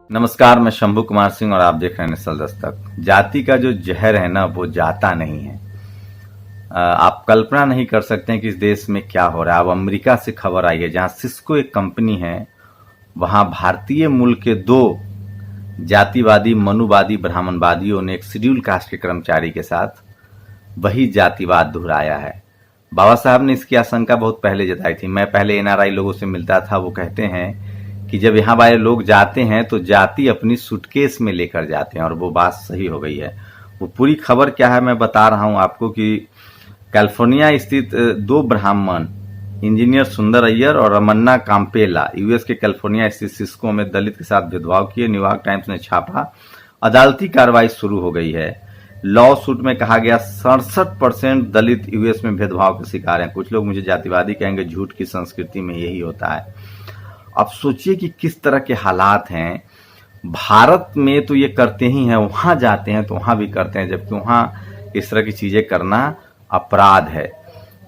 नमस्कार, मैं शंभू कुमार सिंह और आप देख रहे हैं निश्चल दस्तक। जाति का जो जहर है ना, वो जाता नहीं है। आप कल्पना नहीं कर सकते हैं कि इस देश में क्या हो रहा है। अब अमेरिका से खबर आई है, जहां सिस्को एक कंपनी है, वहां भारतीय मूल के दो जातिवादी, मनुवादी, ब्राह्मणवादियों ने एक शेड्यूल कास्ट के कर्मचारी के साथ वही जातिवाद दोहराया है। बाबा साहब ने इसकी आशंका बहुत पहले जताई थी। मैं पहले एनआरआई लोगों से मिलता था, वो कहते हैं कि जब यहाँ वाले लोग जाते हैं तो जाति अपनी सूटकेस में लेकर जाते हैं, और वो बात सही हो गई है। वो पूरी खबर क्या है मैं बता रहा हूं आपको कि कैलिफोर्निया स्थित दो ब्राह्मण, इंजीनियर सुंदर अय्यर और रमन्ना काम्पेला, यूएस के कैलिफोर्निया स्थित सिस्को में दलित के साथ भेदभाव किए। न्यूयॉर्क टाइम्स ने छापा, अदालती कार्रवाई शुरू हो गई है। लॉ सूट में कहा गया 67% दलित यूएस में भेदभाव के शिकार हैं। कुछ लोग मुझे जातिवादी कहेंगे, झूठ की संस्कृति में यही होता है। अब सोचिए कि किस तरह के हालात हैं। भारत में तो ये करते ही हैं, वहां जाते हैं तो वहां भी करते हैं, जबकि वहां इस तरह की चीजें करना अपराध है।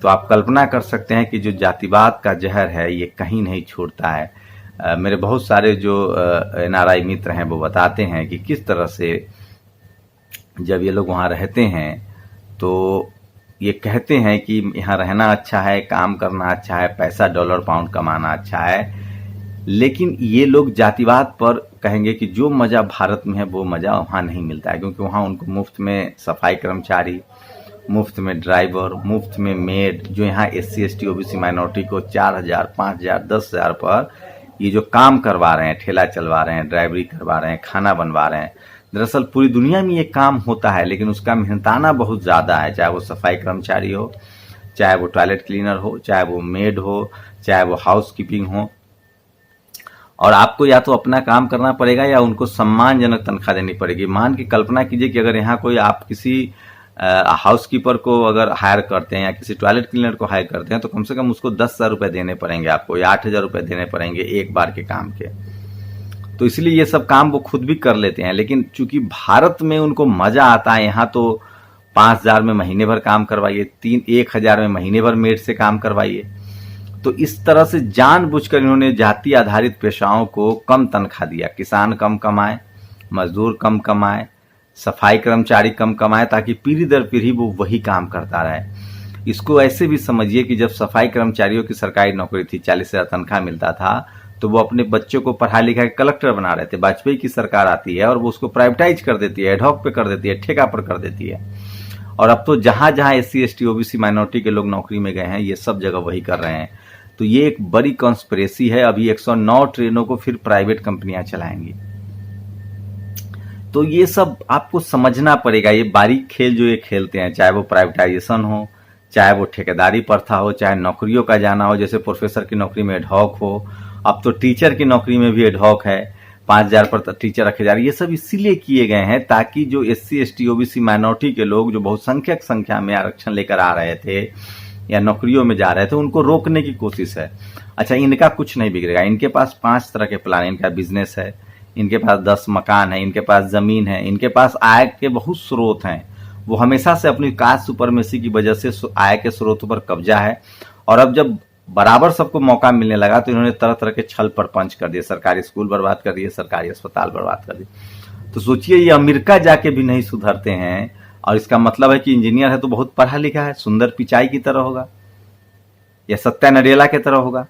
तो आप कल्पना कर सकते हैं कि जो जातिवाद का जहर है ये कहीं नहीं छोड़ता है। मेरे बहुत सारे जो एनआरआई मित्र हैं वो बताते हैं कि किस तरह से जब ये लोग वहां रहते हैं तो ये कहते हैं कि यहाँ रहना अच्छा है, काम करना अच्छा है, पैसा डॉलर पाउंड कमाना अच्छा है। लेकिन ये लोग जातिवाद पर कहेंगे कि जो मजा भारत में है वो मजा वहां नहीं मिलता है, क्योंकि वहां उनको मुफ्त में सफाई कर्मचारी, मुफ्त में ड्राइवर, मुफ्त में मेड, जो यहाँ एससी एसटी ओबीसी माइनॉरिटी को 4,000, 5,000, 10,000 पर ये जो काम करवा रहे हैं, ठेला चलवा रहे हैं, ड्राइवरी करवा रहे हैं, खाना बनवा रहे हैं। दरअसल पूरी दुनिया में ये काम होता है, लेकिन उसका मेहनताना बहुत ज्यादा है। चाहे वो सफाई कर्मचारी हो, चाहे वो टॉयलेट क्लीनर हो, चाहे वो मेड हो, चाहे वो हाउस कीपिंग हो, और आपको या तो अपना काम करना पड़ेगा या उनको सम्मानजनक तनख्वाह देनी पड़ेगी। मान के कल्पना कीजिए कि अगर यहाँ कोई आप किसी हाउसकीपर को अगर हायर करते हैं या किसी टॉयलेट क्लीनर को हायर करते हैं तो कम से कम उसको 10,000 रुपए देने पड़ेंगे आपको, या 8,000 रुपए देने पड़ेंगे एक बार के काम के। तो इसलिए ये सब काम वो खुद भी कर लेते हैं, लेकिन चूंकि भारत में उनको मजा आता है, यहाँ तो 5,000 में महीने भर काम करवाइए, 1,000 में महीने भर मेड से काम करवाइए। तो इस तरह से जानबूझकर इन्होंने जाति आधारित पेशाओं को कम तनख्वाह दिया। किसान कम कमाए, मजदूर कम कमाए, सफाई कर्मचारी कम कमाए, ताकि पीढ़ी दर पीढ़ी वो वही काम करता रहे। इसको ऐसे भी समझिए कि जब सफाई कर्मचारियों की सरकारी नौकरी थी, 40,000 तनख्वाह मिलता था, तो वो अपने बच्चों को पढ़ा लिखा के कलेक्टर बना रहे थे। वाजपेयी की सरकार आती है और वो उसको प्राइवेटाइज कर देती है, एडहॉक पे कर देती है, ठेका पर कर देती है। और अब तो जहां जहां एससी एसटी ओबीसी माइनॉरिटी के लोग नौकरी में गए हैं, ये सब जगह वही कर रहे हैं। तो ये एक बड़ी कॉन्स्पिरेसी है। अभी 109 ट्रेनों को फिर प्राइवेट कंपनियां चलाएंगी। तो ये सब आपको समझना पड़ेगा। ये बारीक खेल जो ये खेलते हैं, चाहे वो प्राइवेटाइजेशन हो, चाहे वो ठेकेदारी प्रथा हो, चाहे नौकरियों का जाना हो, जैसे प्रोफेसर की नौकरी में एडहॉक हो, अब तो टीचर की नौकरी में भी एडहॉक है, 5,000 पर टीचर रखे जा रहे हैं। ये सब इसीलिए किए गए हैं ताकि जो एससी एसटी ओबीसी माइनॉरिटी के लोग जो बहुसंख्यक संख्या में आरक्षण लेकर आ रहे थे या नौकरियों में जा रहे थे, उनको रोकने की कोशिश है। अच्छा, इनका कुछ नहीं बिगड़ेगा। इनके पास 5 तरह के प्लान, इनका बिजनेस है, इनके पास 10 मकान है, इनके पास जमीन है, इनके पास आय के बहुत स्रोत हैं। वो हमेशा से अपनी कास्ट सुपरमेसी की वजह से आय के स्रोतों पर कब्जा है। और अब जब बराबर सबको मौका मिलने लगा तो इन्होंने तरह तरह के छल प्रपंच कर दिए, सरकारी स्कूल बर्बाद कर दिए, सरकारी अस्पताल बर्बाद कर दिए। तो सोचिए, ये अमेरिका जाके भी नहीं सुधरते हैं, और इसका मतलब है कि इंजीनियर है तो बहुत पढ़ा लिखा है, सुंदर पिचाई की तरह होगा या सत्या नडेला की तरह होगा,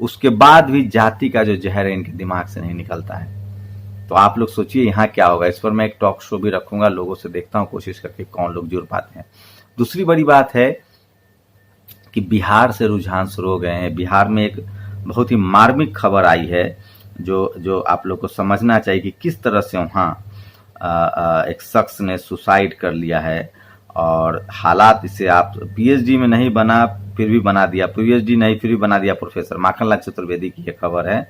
उसके बाद भी जाति का जो जहर है इनके दिमाग से नहीं निकलता है। तो आप लोग सोचिए यहाँ क्या होगा। इस पर मैं एक टॉक शो भी रखूंगा, लोगों से देखता हूँ कोशिश करके कौन लोग जुड़ पाते हैं। दूसरी बड़ी बात है कि बिहार से रुझान शुरू हो गए हैं। बिहार में एक बहुत ही मार्मिक खबर आई है जो आप लोग को समझना चाहिए कि किस तरह से वहाँ एक शख्स ने सुसाइड कर लिया है। और हालात इसे आप पीएचडी में नहीं बना फिर भी बना दिया, पीएचडी नहीं फिर भी बना दिया प्रोफेसर। माखनलाल चतुर्वेदी की यह खबर है।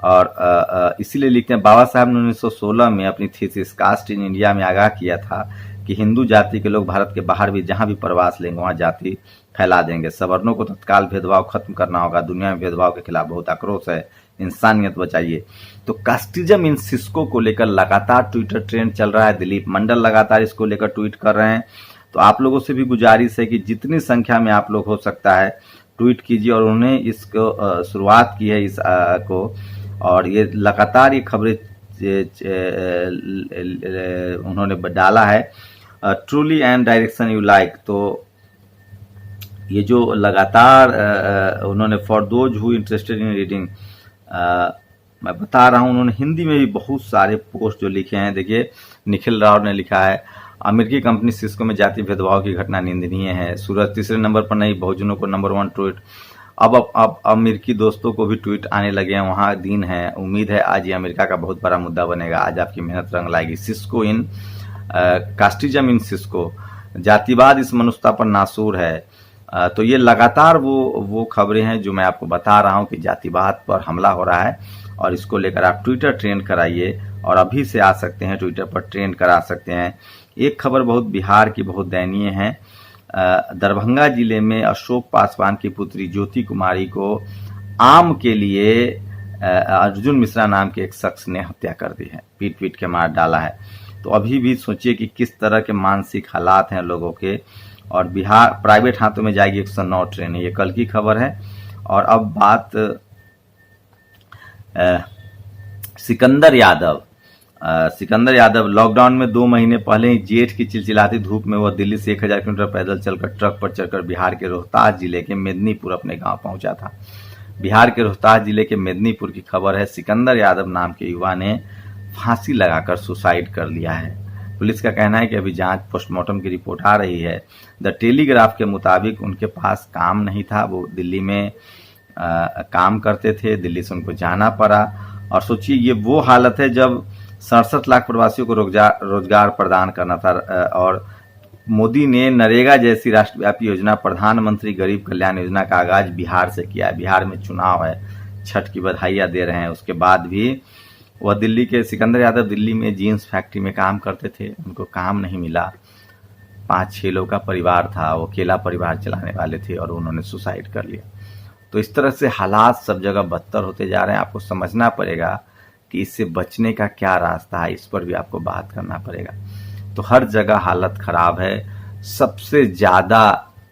और इसीलिए लिखते हैं, बाबा साहब ने 1916 में अपनी थीसिस कास्ट इन इंडिया में आगाह किया था कि हिंदू जाति के लोग भारत के बाहर भी जहां भी प्रवास लेंगे वहां जाति फैला देंगे। सवर्णों को तत्काल भेदभाव खत्म करना होगा। दुनिया में भेदभाव के खिलाफ बहुत आक्रोश है, इंसानियत बचाइए। तो कास्टिज्म इन सिस्को को लेकर लगातार ट्विटर ट्रेंड चल रहा है। दिलीप मंडल लगातार इसको लेकर ट्वीट कर रहे हैं। तो आप लोगों से भी गुजारिश है कि जितनी संख्या में आप लोग हो सकता है ट्वीट कीजिए। और उन्हें इसको शुरुआत की है इस को, और ये लगातार ये खबरें उन्होंने डाला है truly and direction you like. तो ये जो लगातार उन्होंने for those who interested in reading, मैं बता रहा हूँ, उन्होंने हिंदी में भी बहुत सारे पोस्ट जो लिखे हैं। देखिए निखिल राव ने लिखा है अमेरिकी कंपनी सिस्को में जाति भेदभाव की घटना निंदनीय है। सूरज तीसरे नंबर पर नहीं, बहुजनों को नंबर 1 ट्वीट। अब अमेरिकी दोस्तों को भी ट्वीट आने लगे हैं, वहाँ दिन है, उम्मीद है आज ये अमेरिका का बहुत बड़ा मुद्दा बनेगा। आज आपकी मेहनत रंग लाएगी। सिस्को इन कास्टिज्म इन सिस्को, जातिवाद इस मनुष्यता पर नासूर है। तो ये लगातार वो खबरें हैं जो मैं आपको बता रहा हूँ कि जातिवाद पर हमला हो रहा है, और इसको लेकर आप ट्विटर ट्रेंड कराइए, और अभी से आ सकते हैं ट्विटर पर ट्रेंड करा सकते हैं। एक खबर बहुत बिहार की बहुत दयनीय है। दरभंगा जिले में अशोक पासवान की पुत्री ज्योति कुमारी को आम के लिए अर्जुन मिश्रा नाम के एक शख्स ने हत्या कर दी है, पीट पीट के मार डाला है। तो अभी भी सोचिए कि किस तरह के मानसिक हालात हैं लोगों के। और बिहार प्राइवेट हाथों में जाएगी 109 ट्रेन, ये कल की खबर है। और अब बात सिकंदर यादव लॉकडाउन में 2 महीने पहले ही जेठ की चिलचिलाती धूप में वह दिल्ली से 1000 किलोमीटर पैदल चलकर ट्रक पर चढ़कर बिहार के रोहतास जिले के मेदिनीपुर अपने गांव पहुंचा था। बिहार के रोहतास जिले के मेदिनीपुर की खबर है। सिकंदर यादव नाम के युवा ने फांसी लगाकर सुसाइड कर लिया है। पुलिस का कहना है कि अभी जांच पोस्टमार्टम की रिपोर्ट आ रही है। द टेलीग्राफ के मुताबिक उनके पास काम नहीं था, वो दिल्ली में काम करते थे, दिल्ली से उनको जाना पड़ा। और सोचिए ये वो हालत है जब 67 लाख प्रवासियों को रोजगार प्रदान करना था, और मोदी ने नरेगा जैसी राष्ट्रव्यापी योजना प्रधानमंत्री गरीब कल्याण योजना का आगाज बिहार से किया है। बिहार में चुनाव है, छठ की बधाइयां दे रहे हैं। उसके बाद भी वह दिल्ली के सिकंदर यादव दिल्ली में जीन्स फैक्ट्री में काम करते थे, उनको काम नहीं मिला। 5-6 लोग का परिवार था, वो अकेला परिवार चलाने वाले थे, और उन्होंने सुसाइड कर लिया। तो इस तरह से हालात सब जगह बदतर होते जा रहे हैं। आपको समझना पड़ेगा कि इससे बचने का क्या रास्ता है, इस पर भी आपको बात करना पड़ेगा। तो हर जगह हालत खराब है। सबसे ज्यादा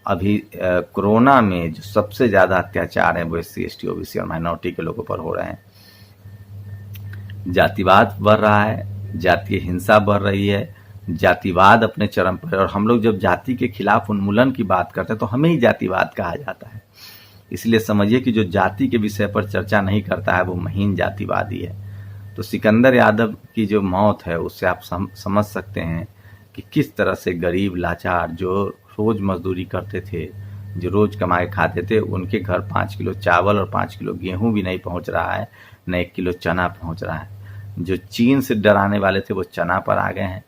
अभी कोरोना में जो सबसे ज्यादा अत्याचार है वो SC, ST, OBC और माइनॉरिटी के लोगों पर हो रहे हैं। जातिवाद बढ़ रहा है, जातीय हिंसा बढ़ रही है, जातिवाद अपने चरम पर। और हम लोग जब जाति के खिलाफ उन्मूलन की बात करते हैं तो हमें ही जातिवाद कहा जाता है। इसलिए समझिए कि जो जाति के विषय पर चर्चा नहीं करता है वो महीन जातिवादी है। तो सिकंदर यादव की जो मौत है उससे आप समझ सकते हैं कि किस तरह से गरीब लाचार जो रोज मजदूरी करते थे, जो रोज कमाए खाते थे, उनके घर 5 किलो चावल और 5 किलो गेहूं भी नहीं पहुंच रहा है, न 1 किलो चना पहुंच रहा है। जो चीन से डराने वाले थे वो चना पर आ गए हैं।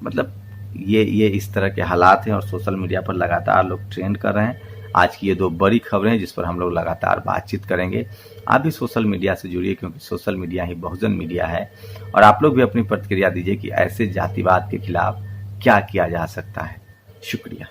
मतलब ये इस तरह के हालात हैं, और सोशल मीडिया पर लगातार लोग ट्रेंड कर रहे हैं। आज की ये 2 बड़ी खबरें जिस पर हम लोग लगातार बातचीत करेंगे। आप भी सोशल मीडिया से जुड़िए, क्योंकि सोशल मीडिया ही बहुजन मीडिया है। और आप लोग भी अपनी प्रतिक्रिया दीजिए कि ऐसे जातिवाद के खिलाफ क्या किया जा सकता है। शुक्रिया।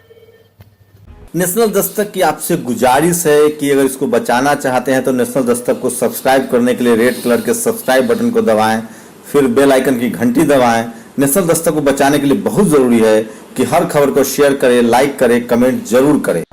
नेशनल दस्तक की आपसे गुजारिश है कि अगर इसको बचाना चाहते हैं तो नेशनल दस्तक को सब्सक्राइब करने के लिए रेड कलर के सब्सक्राइब बटन को दबाएं, फिर बेल आइकन की घंटी दबाएं। नेशनल दस्तक को बचाने के लिए बहुत जरूरी है कि हर खबर को शेयर करें, लाइक करें, कमेंट जरूर करें।